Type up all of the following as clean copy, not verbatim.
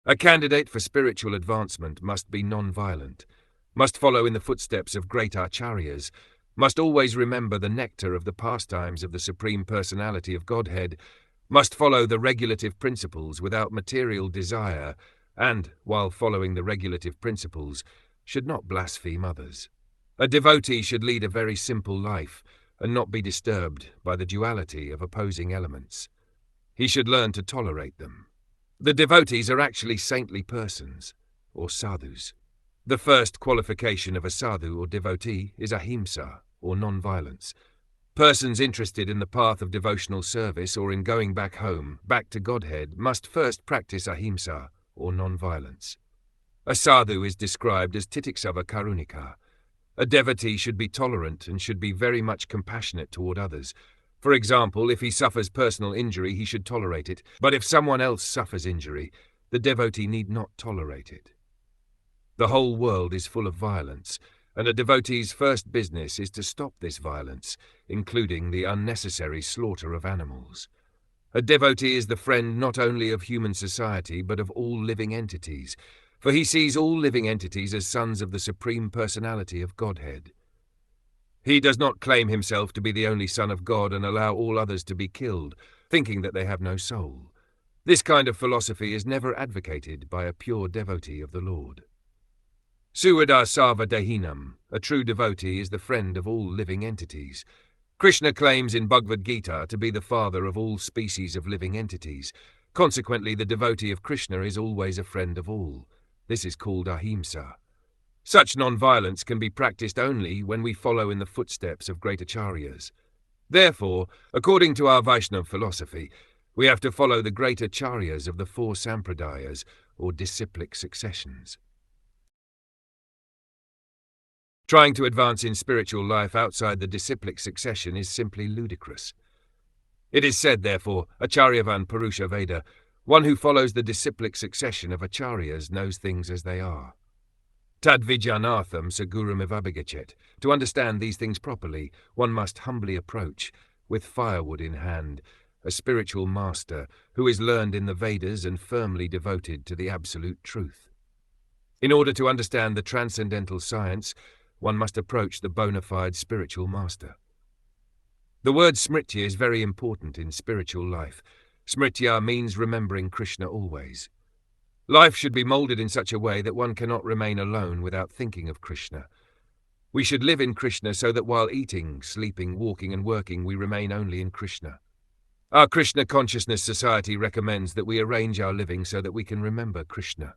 A candidate for spiritual advancement must be non-violent, must follow in the footsteps of great acharyas, must always remember the nectar of the pastimes of the Supreme Personality of Godhead, must follow the regulative principles without material desire, and, while following the regulative principles, should not blaspheme others. A devotee should lead a very simple life, and not be disturbed by the duality of opposing elements. He should learn to tolerate them. The devotees are actually saintly persons, or sadhus. The first qualification of a sadhu or devotee is ahimsa, or non-violence. Persons interested in the path of devotional service or in going back home, back to Godhead, must first practice ahimsa, or non-violence. A sadhu is described as titiksava karunika. A devotee should be tolerant and should be very much compassionate toward others. For example, if he suffers personal injury, he should tolerate it, but if someone else suffers injury, the devotee need not tolerate it. The whole world is full of violence, and a devotee's first business is to stop this violence, including the unnecessary slaughter of animals. A devotee is the friend not only of human society but of all living entities, for he sees all living entities as sons of the Supreme Personality of Godhead. He does not claim himself to be the only Son of God and allow all others to be killed, thinking that they have no soul. This kind of philosophy is never advocated by a pure devotee of the Lord. Suhada Sarva Dehinam, a true devotee, is the friend of all living entities. Krishna claims in Bhagavad Gita to be the father of all species of living entities. Consequently, the devotee of Krishna is always a friend of all. This is called ahimsa. Such non-violence can be practiced only when we follow in the footsteps of great acharyas. Therefore, according to our Vaishnava philosophy, we have to follow the great acharyas of the 4 sampradayas, or disciplic successions. Trying to advance in spiritual life outside the disciplic succession is simply ludicrous. It is said, therefore, acharyavan purusha veda, one who follows the disciplic succession of acharyas knows things as they are. Tad vijnanartham saguram ivabhigachet. To understand these things properly, one must humbly approach, with firewood in hand, a spiritual master who is learned in the Vedas and firmly devoted to the absolute truth. In order to understand the transcendental science, one must approach the bona fide spiritual master. The word smritya is very important in spiritual life. Smritya means remembering Krishna always. Life should be molded in such a way that one cannot remain alone without thinking of Krishna. We should live in Krishna so that while eating, sleeping, walking and working we remain only in Krishna. Our Krishna Consciousness Society recommends that we arrange our living so that we can remember Krishna.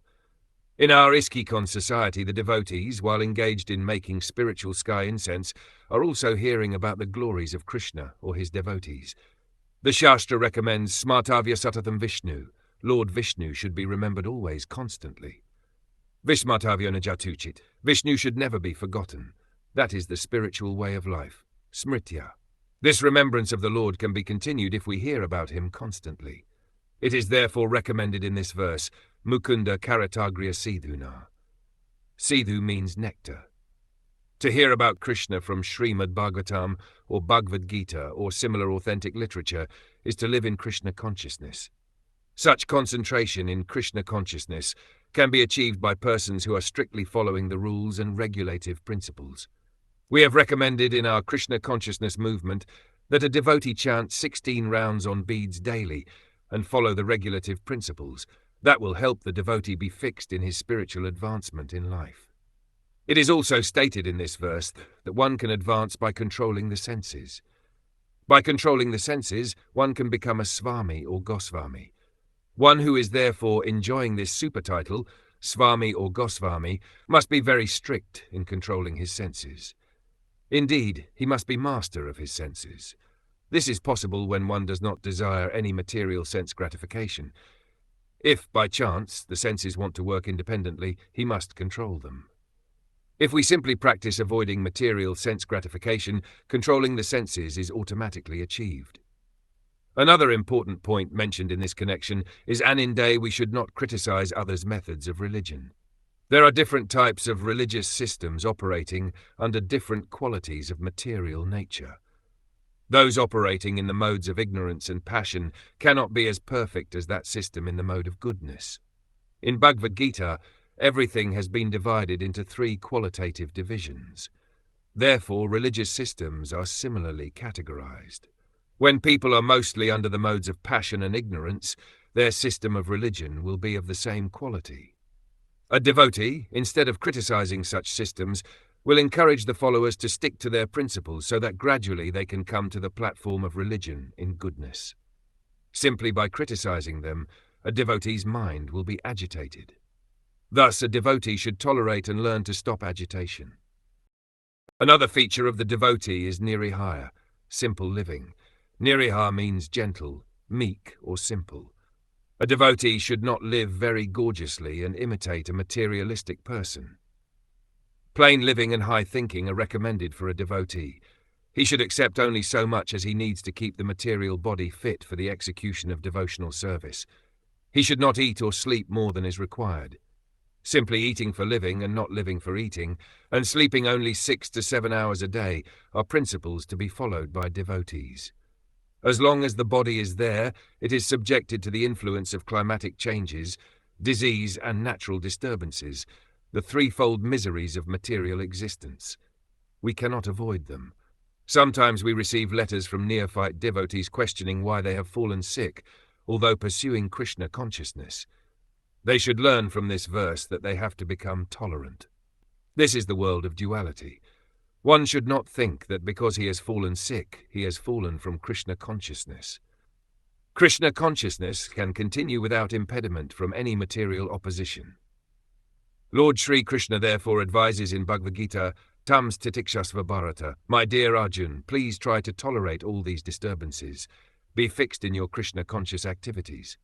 In our iskcon society, the devotees, while engaged in making spiritual sky incense, are also hearing about the glories of Krishna or his devotees. The Shastra recommends Smartavya Satatam Vishnu. Lord Vishnu should be remembered always, constantly. Vismartavya Najatuchit. Vishnu should never be forgotten. That is the spiritual way of life, smritya. This remembrance of the Lord can be continued if we hear about him constantly. It is therefore recommended in this verse, Mukunda Karatagriya Sidhuna. Sidhu means nectar. To hear about Krishna from Srimad Bhagwatam or Bhagavad Gita or similar authentic literature is to live in Krishna consciousness. Such concentration in Krishna consciousness can be achieved by persons who are strictly following the rules and regulative principles. We have recommended in our Krishna consciousness movement that a devotee chant 16 rounds on beads daily and follow the regulative principles. That will help the devotee be fixed in his spiritual advancement in life. It is also stated in this verse that one can advance by controlling the senses. By controlling the senses, one can become a swami or goswami. One who is therefore enjoying this super title, swami or goswami, must be very strict in controlling his senses. Indeed, he must be master of his senses. This is possible when one does not desire any material sense gratification. If, by chance, the senses want to work independently, he must control them. If we simply practice avoiding material sense gratification, controlling the senses is automatically achieved. Another important point mentioned in this connection is aninde we should not criticize others' methods of religion. There are different types of religious systems operating under different qualities of material nature. Those operating in the modes of ignorance and passion cannot be as perfect as that system in the mode of goodness. In Bhagavad Gita, everything has been divided into 3 qualitative divisions. Therefore, religious systems are similarly categorized. When people are mostly under the modes of passion and ignorance, their system of religion will be of the same quality. A devotee, instead of criticizing such systems, will encourage the followers to stick to their principles so that gradually they can come to the platform of religion in goodness. Simply by criticizing them, a devotee's mind will be agitated. Thus, a devotee should tolerate and learn to stop agitation. Another feature of the devotee is nirihaya, simple living. Niriha means gentle, meek, or simple. A devotee should not live very gorgeously and imitate a materialistic person. Plain living and high thinking are recommended for a devotee. He should accept only so much as he needs to keep the material body fit for the execution of devotional service. He should not eat or sleep more than is required. Simply eating for living and not living for eating, and sleeping only 6 to 7 hours a day are principles to be followed by devotees. As long as the body is there, it is subjected to the influence of climatic changes, disease and natural disturbances, the 3-fold miseries of material existence. We cannot avoid them. Sometimes we receive letters from neophyte devotees questioning why they have fallen sick, although pursuing Krishna consciousness. They should learn from this verse that they have to become tolerant. This is the world of duality. One should not think that because he has fallen sick, he has fallen from Krishna consciousness. Krishna consciousness can continue without impediment from any material opposition. Lord Sri Krishna therefore advises in Bhagavad Gita, Tam stitikshasva bharata, my dear Arjun, please try to tolerate all these disturbances. Be fixed in your Krishna conscious activities.